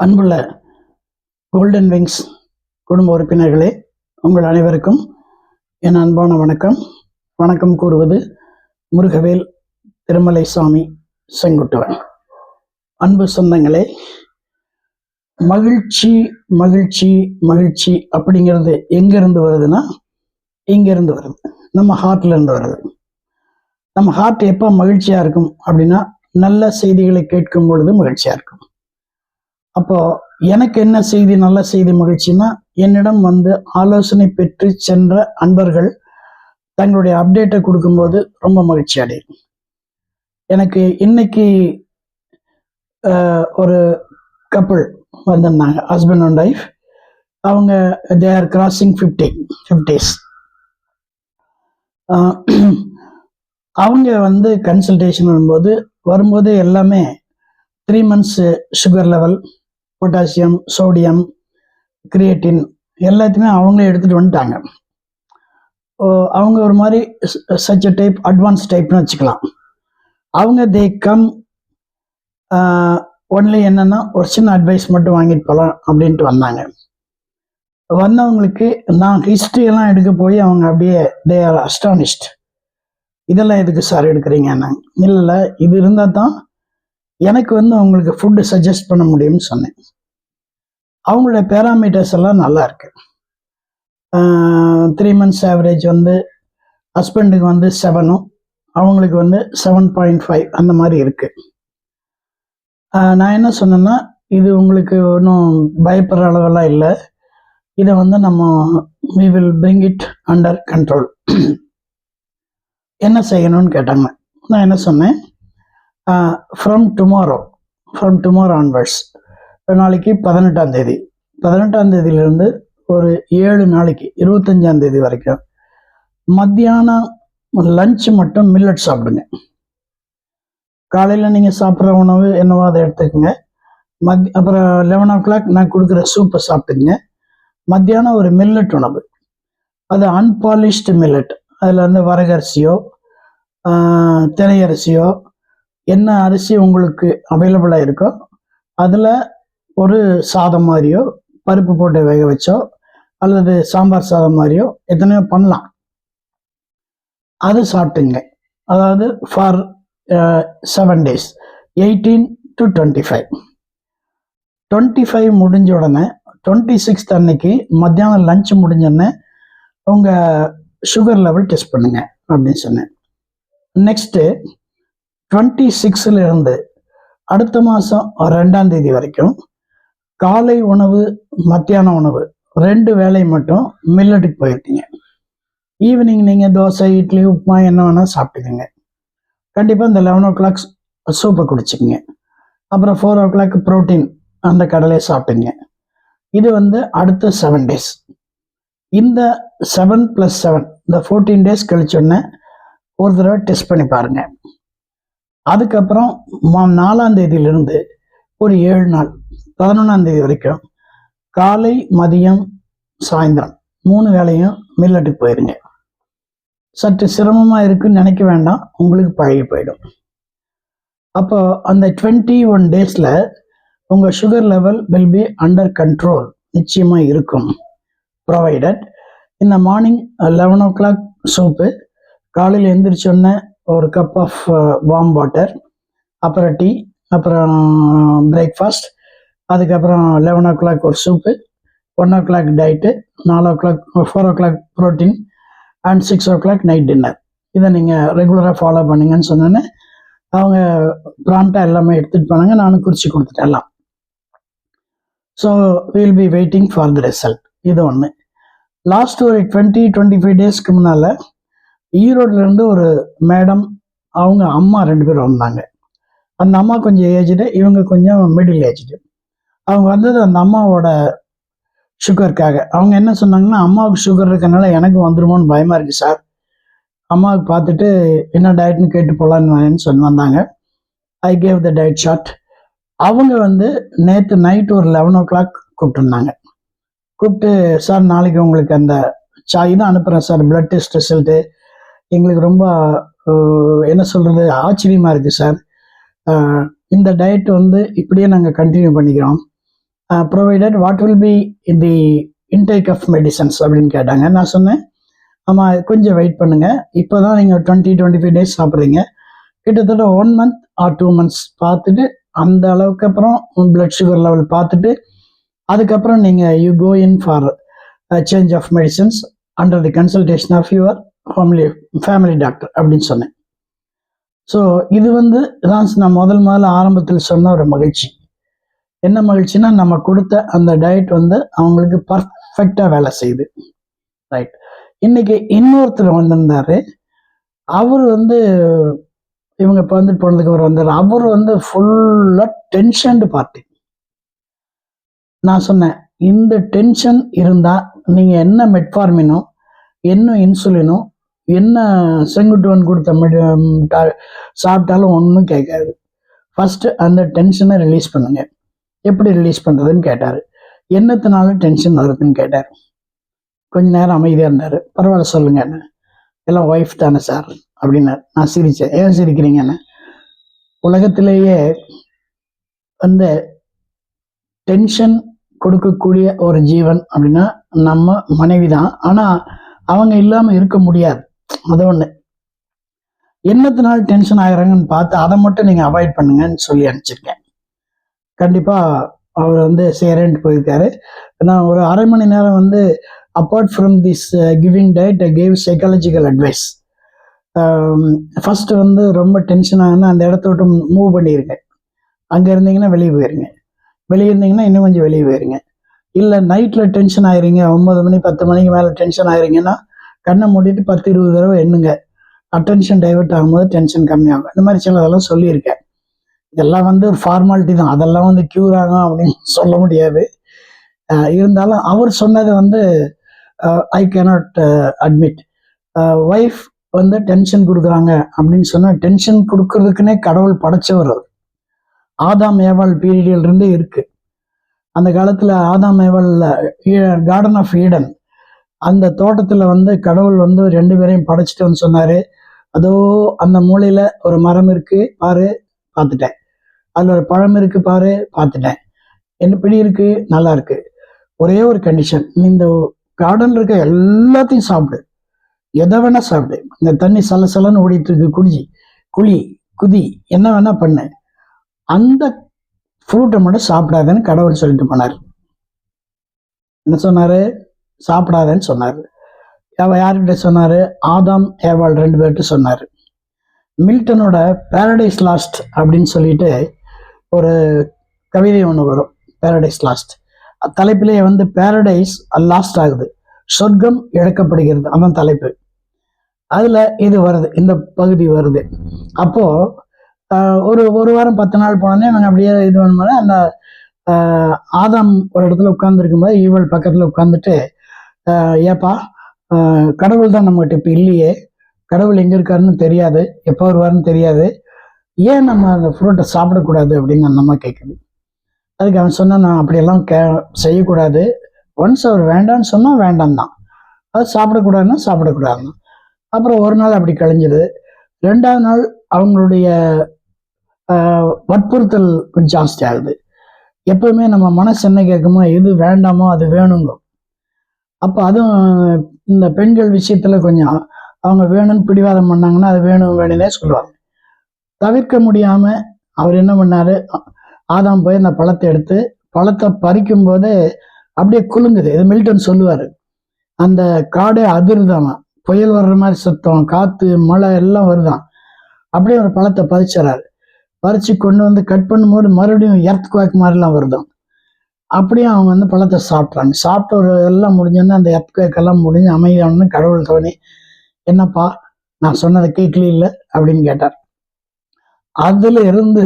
அன்புள்ள golden wings குடும்ப உறுப்பினர்களே, உங்கள் அனைவருக்கும் என் அன்பான வணக்கம் கூறுவது முருகவேல் திருமலைசாமி செங்குட்டுவன். அன்பு சொந்தங்களே, மகிழ்ச்சி மகிழ்ச்சி மகிழ்ச்சி அப்படிங்கிறது எங்கிருந்து வருதுன்னா, இங்கிருந்து வருது, நம்ம ஹார்ட்ல இருந்து வருது. நம்ம ஹார்ட் எப்போ மகிழ்ச்சியா இருக்கும் அப்படின்னா, நல்ல செய்திகளை கேட்கும் பொழுது மகிழ்ச்சியா இருக்கும். அப்போ எனக்கு என்ன செய்தி, நல்ல செய்தி, மகிழ்ச்சின்னா, என்னிடம் வந்து ஆலோசனை பெற்று சென்ற அன்பர்கள் தங்களுடைய அப்டேட்டை கொடுக்கும்போது ரொம்ப மகிழ்ச்சி அடையும். எனக்கு இன்னைக்கு ஒரு கப்பிள் வந்திருந்தாங்க, ஹஸ்பண்ட் அண்ட் ஒய்ஃப். அவங்க தே ஆர் கிராசிங் 50s. அவங்க வந்து கன்சல்டேஷன் வரும்போது எல்லாமே 3 months sugar level, potassium, sodium, creatine எல்லாத்தையுமே அவங்களே எடுத்துகிட்டு வந்துட்டாங்க. அவங்க ஒரு மாதிரி சச் டைப் அட்வான்ஸ் டைப்னு வச்சுக்கலாம். அவங்க தே கம் ஒன்லி என்னன்னா ஒரு சின்ன அட்வைஸ் மட்டும் வாங்கிட்டு போகலாம் அப்படின்ட்டு வந்தாங்க. வந்தவங்களுக்கு நான் ஹிஸ்ட்ரியெல்லாம் எடுக்க போய் அவங்க அப்படியே தே ஆர் அஸ்டானிஷ்ட். இதெல்லாம் எதுக்கு சார் எடுக்கிறீங்கன்னா, இல்லை இது இருந்தால் தான் எனக்கு வந்து அவங்களுக்கு ஃபுட்டு சஜஸ்ட் பண்ண முடியும்னு சொன்னேன். அவங்களோட பேராமீட்டர்ஸ் எல்லாம் நல்லா இருக்கு. 3 months ஆவரேஜ் வந்து ஹஸ்பண்டுக்கு வந்து 7, அவங்களுக்கு வந்து 7.5 அந்த மாதிரி இருக்கு. நான் என்ன சொன்னேன்னா, இது உங்களுக்கு ஒன்றும் பயப்படுற அளவெல்லாம் இல்லை, இதை வந்து நம்ம we will bring it under control. என்ன செய்யணும்னு கேட்டாங்க. நான் என்ன சொன்னேன், ஃப்ரம் டுமாரோ onwards, நாளைக்கு 18ஆம் தேதி, 18ஆம் தேதியிலிருந்து ஒரு 7 நாளைக்கு 25ஆம் தேதி வரைக்கும் மத்தியானம் லஞ்ச் மட்டும் மில்லட் சாப்பிடுங்க. காலையில் நீங்கள் சாப்பிட்ற உணவு என்னவோ அதை எடுத்துக்கோங்க. அப்புறம் 11 o'clock நான் கொடுக்குற சூப்பை சாப்பிட்டுங்க. மத்தியானம் ஒரு மில்லட் உணவு, அது அன்பாலிஷ்டு மில்லட். அதில் வந்து வரகரிசியோ தினையரிசியோ என்ன அரிசி உங்களுக்கு அவைலபிளாக இருக்கோ அதில் ஒரு சாதம் மாதிரியோ பருப்பு போட்டு வேக வச்சோ அல்லது சாம்பார் சாதம் மாதிரியோ எத்தனையோ பண்ணலாம், அது சாப்பிட்டுங்க. அதாவது ஃபார் 7 days, 18 to 25 முடிஞ்ச உடனே 26th அன்னைக்கு மத்தியானம் லஞ்ச் முடிஞ்சோடனே உங்கள் சுகர் லெவல் டெஸ்ட் பண்ணுங்க அப்படின்னு சொன்னேன். நெக்ஸ்ட்டு 26ல இருந்து அடுத்த மாதம் 2ஆம் தேதி வரைக்கும் காலை உணவு மத்தியான உணவு 2 வேளை மட்டும் மில்லட்டுக்கு போயிருக்கீங்க. ஈவினிங் நீங்கள் தோசை, இட்லி, உப்புமா என்ன வேணால் சாப்பிட்டுக்குங்க. கண்டிப்பாக இந்த 11 o'clock சூப்பை குடிச்சுக்குங்க. அப்புறம் 4 o'clock ப்ரோட்டீன் அந்த கடலையை சாப்பிட்டுங்க. இது வந்து அடுத்த 7 days. இந்த 7 + 7 இந்த 14 days கழிச்சோடனே ஒரு தடவை டெஸ்ட் பண்ணி பாருங்க. அதுக்கப்புறம் 4ஆம் தேதியிலிருந்து ஒரு 7 நாள் 11ஆம் தேதி வரைக்கும் காலை, மதியம், சாயந்தரம் 3 வேளையும் மில்லட்டுக்கு போயிருங்க. சற்று சிரமமாக இருக்குன்னு நினைக்க வேண்டாம், உங்களுக்கு பழகி போயிடும். அப்போ அந்த 21 daysல உங்கள் sugar level will be under control நிச்சயமாக இருக்கும். ப்ரொவைடட் இந்த மார்னிங் 11 o'clock சூப்பு, காலையில் எழுந்திரிச்சோன்னே ஒரு கப் ஆஃப் வார்ம் வாட்டர், அப்புறம் டீ, அப்புறம் பிரேக்ஃபாஸ்ட், அதுக்கப்புறம் 11 o'clock ஒரு soup, 1 o'clock diet, 4 o'clock protein and 6 o'clock night dinner. இதை நீங்கள் ரெகுலராக ஃபாலோ பண்ணுங்கன்னு சொன்னோன்னே அவங்க ப்ராம்ப்டாக எல்லாமே எடுத்துகிட்டு போனாங்க. நானும் குறித்து கொடுத்துட்டேன் எல்லாம். So will be waiting for the result. இது ஒன்று. லாஸ்ட் ஒரு 20-25 டேஸ்க்கு முன்னால் ஈரோட்லேருந்து ஒரு மேடம், அவங்க அம்மா 2 பேர் வந்தாங்க. அந்த அம்மா கொஞ்சம் ஏஜ்டு, இவங்க கொஞ்சம் மிடில் ஏஜ்டு. அவங்க வந்தது அந்த அம்மாவோட சுகருக்காக. அவங்க என்ன சொன்னாங்கன்னா, அம்மாவுக்கு சுகர் இருக்கனால எனக்கு வந்துருமோன்னு பயமாக இருக்குது சார், அம்மாவுக்கு பார்த்துட்டு என்ன டயட்னு கேட்டு போகலான்னு சொல்லி வந்தாங்க. I gave the diet chart. அவங்க வந்து நேற்று நைட்டு ஒரு 11 o'clock கூப்பிட்டுருந்தாங்க. கூப்பிட்டு, சார் நாளைக்கு உங்களுக்கு அந்த இதை அனுப்புகிறேன் சார், பிளட் டெஸ்ட் ரிசல்ட்டு. எங்களுக்கு ரொம்ப என்ன சொல்கிறது ஆச்சரியமாக இருக்குது சார், இந்த டயட் வந்து இப்படியே நாங்கள் கண்டினியூ பண்ணிக்கிறோம். Provided what will be in the intake of medicines அப்படின்னு கேட்டாங்க. நான் சொன்னேன், ஆமாம் கொஞ்சம் வெயிட் பண்ணுங்கள், இப்போ தான் நீங்கள் 20-25 டேஸ் சாப்பிட்றீங்க, கிட்டத்தட்ட 1 மந்த் ஆர் 2 மந்த்ஸ் பார்த்துட்டு அந்த அளவுக்கு அப்புறம் பிளட் சுகர் லெவல் பார்த்துட்டு அதுக்கப்புறம் நீங்கள் you go in for change of medicines under the consultation of your family doctor அப்படின்னு சொன்னேன். ஸோ இது தான் நான் முதல்ல ஆரம்பத்தில் சொன்ன ஒரு மகிழ்ச்சி. என்ன மகிழ்ச்சின்னா, நம்ம கொடுத்த அந்த டயட் அவங்களுக்கு பர்ஃபெக்டாக வேலை செய்யுது. ரைட். இன்னைக்கு இன்னொருத்தர் வந்திருந்தாரு. அவர் இவங்க இப்போ போனதுக்கு அவர் வந்தார். அவர் ஃபுல்லாக டென்ஷன்டு பார்ட்டி. நான் சொன்னேன், இந்த டென்ஷன் இருந்தால் நீங்கள் என்ன மெட்ஃபார்மினோ என்ன இன்சுலினோ என்ன செங்குட்டுவன் கொடுத்த சாப்பிட்டாலும் ஒன்றும் கேட்காது. ஃபஸ்ட்டு அந்த டென்ஷனை ரிலீஸ் பண்ணுங்க. எப்படி ரிலீஸ் பண்ணுறதுன்னு கேட்டார். என்னத்தினால டென்ஷன் வருதுன்னு கேட்டார். கொஞ்ச நேரம் அமைதியாக இருந்தார். பரவாயில்ல சொல்லுங்க, என்ன எல்லாம் ஒய்ஃப் தானே சார் அப்படின்னாரு. நான் சிரித்தேன். ஏன் சிரிக்கிறீங்கன்னு, உலகத்திலேயே டென்ஷன் கொடுக்கக்கூடிய ஒரு ஜீவன் அப்படின்னா நம்ம மனைவி தான். ஆனால் அவங்க இல்லாமல் இருக்க முடியாது. அது ஒன்று. என்னத்தினால டென்ஷன் ஆகிறாங்கன்னு பார்த்து அதை மட்டும் நீங்கள் அவாய்ட் பண்ணுங்கன்னு சொல்லி அனுப்பிச்சிருக்கேன். கண்டிப்பாக அவர் சேரேன்ட்டு போயிருக்காரு. நான் ஒரு அரை மணி நேரம் apart from this giving diet I gave psychological advice. First ரொம்ப டென்ஷன் ஆகுனா அந்த இடத்த விட்டு மூவ் பண்ணிடுங்க. அங்கே இருந்தீங்கன்னா வெளியே போயிருங்க. வெளியே இருந்தீங்கன்னா இன்னும் கொஞ்சம் வெளியே போயிருங்க. இல்லை நைட்டில் டென்ஷன் ஆகிறீங்க, 9 மணி 10 மணிக்கு மேலே டென்ஷன் ஆகிறீங்கன்னா கண்ணை மூடிட்டு 10-20 தடவை எண்ணுங்க. அட்டென்ஷன் டைவெர்ட் ஆகும்போது டென்ஷன் கம்மியாகும். இந்த மாதிரி சிலதெல்லாம் சொல்லியிருக்கேன். இதெல்லாம் ஒரு ஃபார்மாலிட்டி தான். அதெல்லாம் க்யூர் ஆகும் அப்படின்னு சொல்ல முடியாது. இருந்தாலும் அவர் சொன்னது I cannot admit. Wife tension கொடுக்குறாங்க அப்படின்னு சொன்னால், டென்ஷன் கொடுக்கறதுக்குன்னே கடவுள் படைச்சவர். ஆதாம் ஏவாள் பீரியடில் இருந்தே இருக்கு. அந்த காலத்தில் ஆதாம் ஏவாள் கார்டன் ஆஃப் ஈடன் அந்த தோட்டத்தில் கடவுள் 2 பேரையும் படைச்சிட்டு சொன்னார், அதோ அந்த மூலையில் ஒரு மரம் இருக்கு பாரு, பார்த்துட்டேன். அதில் ஒரு பழம் இருக்கு பாரு, பார்த்துட்டேன். என்ன பிடி இருக்கு, நல்லா இருக்கு. ஒரே ஒரு கண்டிஷன், இந்த கார்டன்ல இருக்க எல்லாத்தையும் சாப்பிடு, எதை வேணா சாப்பிடு. இந்த தண்ணி சலசலன்னு ஓடிட்டு இருக்கு, குதி என்ன வேணா பண்ணு, அந்த ஃப்ரூட்டை மட்டும் சாப்பிடாதன்னு கடவுள் சொல்லிட்டு போனார். என்ன சொன்னாரு? சாப்பிடாதன்னு சொன்னார். யார்கிட்ட சொன்னாரு? ஆதாம் ஏவாள் 2 பேர்கிட்ட சொன்னார். மில்டனோட பேரடைஸ் லாஸ்ட் அப்படின்னு சொல்லிட்டு ஒரு கவிதை ஒன்று வரும். பேரடைஸ் லாஸ்ட் தலைப்பிலே பேரடைஸ் லாஸ்ட் ஆகுது, சொர்க்கம் இழக்கப்படுகிறது, அதான் தலைப்பு. அதுல இது வருது, இந்த பகுதி வருது. அப்போ ஒரு வாரம் 10 நாள் போனோடனே நாங்கள் அப்படியே இது பண்ணோம்னா, அந்த ஆதாம் ஒரு இடத்துல உட்கார்ந்துருக்கும்போது ஈவள் பக்கத்துல உட்காந்துட்டு, ஏப்பா கடவுள் தான் நம்மகிட்ட இப்போ இல்லையே, கடவுள் எங்க இருக்காருன்னு தெரியாது, எப்போ வருவாருன்னு தெரியாது, ஏன் நம்ம அந்த ஃப்ரூட்டை சாப்பிடக்கூடாது அப்படின்னு அந்த அம்மா கேட்குது. அதுக்கு அவன் சொன்னான், நான் அப்படியெல்லாம் செய்யக்கூடாது. ஒன்ஸ் அவர் வேண்டான்னு சொன்னால் வேண்டாம் தான், அது சாப்பிடக்கூடாதுன்னா சாப்பிடக்கூடாதுன்னு. அப்புறம் ஒரு நாள் அப்படி கழிஞ்சுது. 2ஆவது நாள் அவங்களுடைய வற்புறுத்தல் கொஞ்சம் ஜாஸ்தி ஆகுது. எப்பவுமே நம்ம மனசு என்ன கேட்குமோ, எது வேண்டாமோ அது வேணுங்க. அப்போ அதுவும் இந்த பெண்கள் விஷயத்துல கொஞ்சம் அவங்க வேணும்னு பிடிவாதம் பண்ணாங்கன்னா அது வேணும்னே சொல்லுவாங்க. தவிர்க்க முடியாம அவர் என்ன பண்ணாரு, ஆதாம் போய் அந்த பழத்தை எடுத்து பழத்தை பறிக்கும் போது அப்படியே குலுங்குது. இது மில்டன் சொல்லுவாரு, அந்த காடே அதிர்தாமா, புயல் வர்ற மாதிரி சத்தம், காத்து மழை எல்லாம் வருதான். அப்படியே ஒரு பழத்தை பறிச்சுறாரு. பறிச்சு கொண்டு கட் பண்ணும்போது மறுபடியும் எர்த் குவாக் மாதிரிலாம் வருதான். அப்படியே அவங்க பழத்தை சாப்பிட்றாங்க. சாப்பிட்ட ஒரு எல்லாம் முடிஞ்சோன்னா அந்த எர்த் குவாக் எல்லாம் முடிஞ்சு அமைதியானு கடவுள் தோணி, என்னப்பா நான் சொன்னதை கேட்கல இல்லை அப்படின்னு கேட்டார். அதுல இருந்து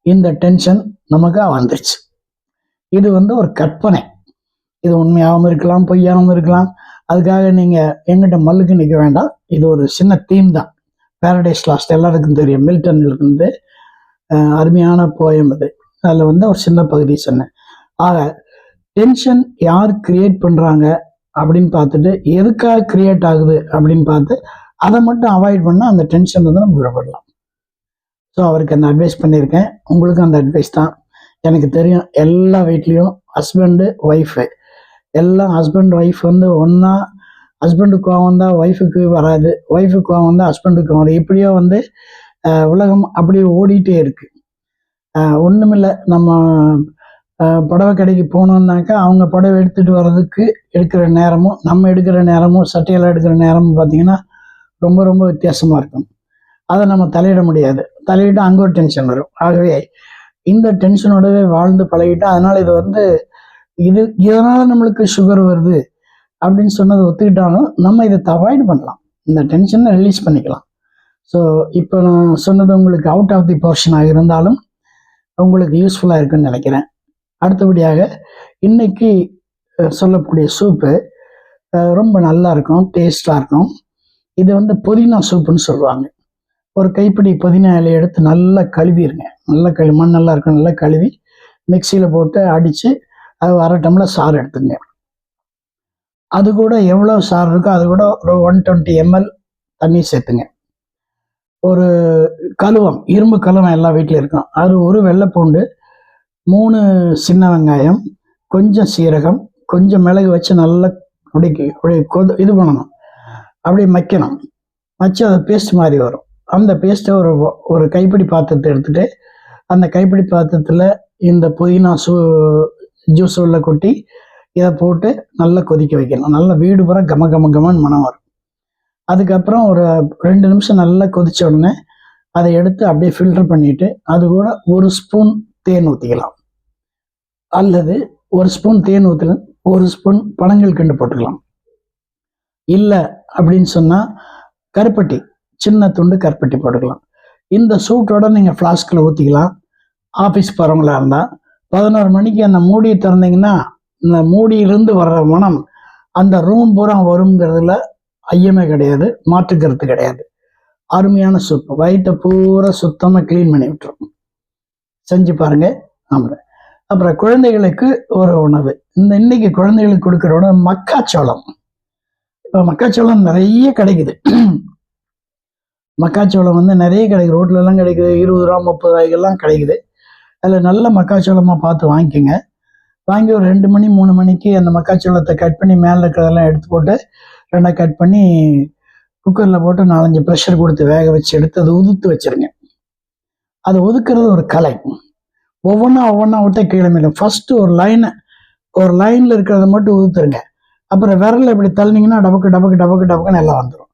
இந்த டென்ஷன் நமக்கு வந்துருச்சு. இது ஒரு கற்பனை. இது உண்மையாகவும் இருக்கலாம், பொய்யாகவும் இருக்கலாம். அதுக்காக நீங்க எங்கிட்ட மல்லுக்கு நிற்க வேண்டாம். இது ஒரு சின்ன தீம் தான். பேரடைஸ் லாஸ்ட் எல்லாருக்கும் தெரியும், மில்டன்ல அருமையான போயம் அது. அதில் ஒரு சின்ன பகுதி சொன்னேன். ஆக டென்ஷன் யார் கிரியேட் பண்றாங்க அப்படின்னு பார்த்துட்டு, எதுக்காக கிரியேட் ஆகுது அப்படின்னு பார்த்து அதை மட்டும் அவாய்ட் பண்ணால் அந்த டென்ஷன் நம்ம விடப்படலாம். ஸோ அவருக்கு அந்த அட்வைஸ் பண்ணியிருக்கேன். உங்களுக்கும் அந்த அட்வைஸ் தான். எனக்கு தெரியும் எல்லா வீட்லேயும் ஹஸ்பண்டு ஒய்ஃபு எல்லாம் ஹஸ்பண்ட் ஒய்ஃப் வந்து ஒன்றா, ஹஸ்பண்டுக்கு கோவம் வந்தால் ஒய்ஃபுக்கு வராது, ஒய்ஃபுக்கு கோவம் வந்தால் ஹஸ்பண்டுக்கு வராது. இப்படியோ வந்து உலகம் அப்படியே ஓடிட்டே இருக்கு. ஒன்றுமில்லை, நம்ம புடவை கடைக்கு போனோம்னாக்கா அவங்க புடவை எடுத்துகிட்டு வர்றதுக்கு எடுக்கிற நேரமும் நம்ம எடுக்கிற நேரமும் சட்டையெல்லாம் எடுக்கிற நேரமும் பார்த்திங்கன்னா ரொம்ப ரொம்ப வித்தியாசமாக இருக்கும். அதை நம்ம தலையிட முடியாது. தலையிட்டு அங்கே ஒரு டென்ஷன் வரும். ஆகவே இந்த டென்ஷனோடவே வாழ்ந்து பழகிட்டா, அதனால் இது வந்து இதனால் நம்மளுக்கு சுகர் வருது அப்படின்னு சொன்னதை ஒத்துக்கிட்டாலும் நம்ம இதை அவாய்ட் பண்ணலாம். இந்த டென்ஷனை ரிலீஸ் பண்ணிக்கலாம். ஸோ இப்போ நான் சொன்னது உங்களுக்கு அவுட் ஆஃப் தி போர்ஷனாக இருந்தாலும் உங்களுக்கு யூஸ்ஃபுல்லாக இருக்குன்னு நினைக்கிறேன். அடுத்தபடியாக இன்னைக்கு சொல்லக்கூடிய சூப்பு ரொம்ப நல்லா இருக்கும், டேஸ்டாக இருக்கும். இது வந்து புதினா சூப்புன்னு சொல்லுவாங்க. ஒரு கைப்பிடி புதினா இலையை எடுத்து நல்லா கழுவிடுங்க. நல்லா மண் நல்லா இருக்கும், நல்லா கழுவி மிக்சியில் போட்டு அடித்து அது 1/2 டம்ளர் சாறு எடுத்துங்க. அது கூட எவ்வளோ சாறு இருக்கோ அது கூட ஒரு 120 ml தண்ணி சேர்த்துங்க. ஒரு கழுவம், இரும்பு கழுவம் எல்லா வீட்டிலும் இருக்கும். அது ஒரு வெள்ளைப்பூண்டு, 3 சின்ன வெங்காயம், கொஞ்சம் சீரகம், கொஞ்சம் மிளகு வச்சு நல்லா அப்படியே இது பண்ணணும், அப்படியே வைக்கணும். வச்சு அது பேஸ்ட் மாதிரி வரும். அந்த பேஸ்ட்டை ஒரு கைப்பிடி பாத்திரத்தை எடுத்துகிட்டு அந்த கைப்பிடி பாத்திரத்தில் இந்த புதினா ஜூஸ் உள்ள கொட்டி இதை போட்டு நல்லா கொதிக்க வைக்கணும். நல்லா வீடு பூரா கம கம கமன்னு மனம் வரும். அதுக்கப்புறம் ஒரு 2 நிமிஷம் நல்லா கொதிச்ச உடனே அதை எடுத்து அப்படியே ஃபில்டர் பண்ணிட்டு அது கூட 1 ஸ்பூன் தேன் ஊற்றிக்கலாம். அல்லது 1 ஸ்பூன் தேன் ஊற்றலாம், 1 ஸ்பூன் பனங்கல்கண்டு போட்டுக்கலாம். இல்லை அப்படின்னு சொன்னால் கருப்பட்டி, சின்ன துண்டு கருப்பட்டி போட்டுக்கலாம். இந்த சூட்டோட நீங்கள் ஃப்ளாஸ்கில் ஊற்றிக்கலாம். ஆஃபீஸ் போகிறவங்களா இருந்தால் 11 மணிக்கு அந்த மூடியை திறந்தீங்கன்னா இந்த மூடியிலிருந்து வர்ற மனம் அந்த ரூம் பூரா வருங்கிறதுல ஐயமே கிடையாது, மாற்றுக்கிறது கிடையாது. அருமையான சூப்பு, வயிற்றை பூரா சுத்தமாக க்ளீன் பண்ணி விட்டுரும். செஞ்சு பாருங்கள். ஆமாம். அப்புறம் குழந்தைகளுக்கு ஒரு உணவு, இன்னைக்கு குழந்தைகளுக்கு கொடுக்குற உணவு மக்காச்சோளம். இப்போ மக்காச்சோளம் நிறைய கிடைக்குது. மக்காச்சோளம் வந்து நிறைய கிடைக்குது, ரோட்லலாம் கிடைக்குது. 20 ரூபா 30 ரூபாய்க்கெல்லாம் கிடைக்குது. அதில் நல்ல மக்காச்சோளமாக பார்த்து வாங்கிக்கோங்க. வாங்கி ஒரு 2 மணி 3 மணிக்கு அந்த மக்காச்சோளத்தை கட் பண்ணி மேலே இருக்கிறதெல்லாம் எடுத்து போட்டு 2 கட் பண்ணி குக்கரில் போட்டு 4-5 ப்ரெஷர் கொடுத்து வேக வச்சு எடுத்து அதை உதுத்து வச்சுருங்க. அதை ஒதுக்குறது ஒரு கலை. ஒவ்வொன்றா விட்ட கீழே மேலும் ஃபஸ்ட்டு ஒரு லைனில் இருக்கிறத மட்டும் உதுத்துருங்க. அப்புறம் விரலில் இப்படி தள்ளினீங்கன்னா டபக்கு டபக்கு டபக்கு டபக்குன்னு எல்லாம் வந்துடும்.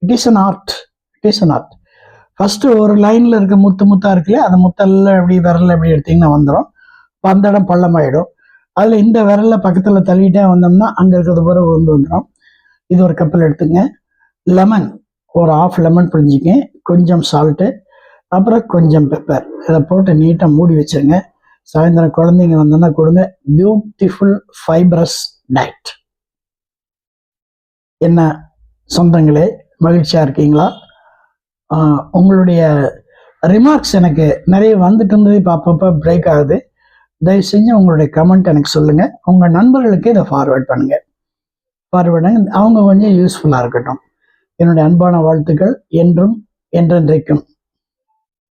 It is an art. First ஒரு லைனில் இருக்க முத்தாக இருக்குல்ல, அந்த முத்தெல்லாம் எப்படி விரலில் எப்படி எடுத்திங்கன்னா வந்துடும். இப்போ அந்த இடம் பள்ளமாயிடும். அதில் இந்த விரலில் பக்கத்தில் தள்ளிட்டே வந்தோம்னா அங்கே இருக்கிறது பூரா வந்துடும். இது ஒரு கப்பில் எடுத்துங்க. லெமன் ஒரு 1/2 லெமன் பிழிஞ்சிங்க, கொஞ்சம் சால்ட்டு, அப்புறம் கொஞ்சம் பெப்பர், இதை போட்டு நீட்டாக மூடி வச்சுருங்க. சாயந்தரம் குழந்தைங்க வந்தோன்னா கொடுங்க. Beautiful fibrous diet. என்ன சொந்தங்களே, மகிழ்ச்சியாக இருக்கீங்களா? உங்களுடைய ரிமார்க்ஸ் எனக்கு நிறைய வந்துட்டு இருந்தது, இப்போ அப்பப்போ பிரேக் ஆகுது. தயவு செஞ்சு உங்களுடைய கமெண்ட் எனக்கு சொல்லுங்கள். உங்கள் நண்பர்களுக்கு இதை ஃபார்வேர்ட் பண்ணுங்க. அவங்க கொஞ்சம் யூஸ்ஃபுல்லாக இருக்கட்டும். என்னுடைய அன்பான வாழ்த்துக்கள் என்றும் என்றென்றைக்கும்.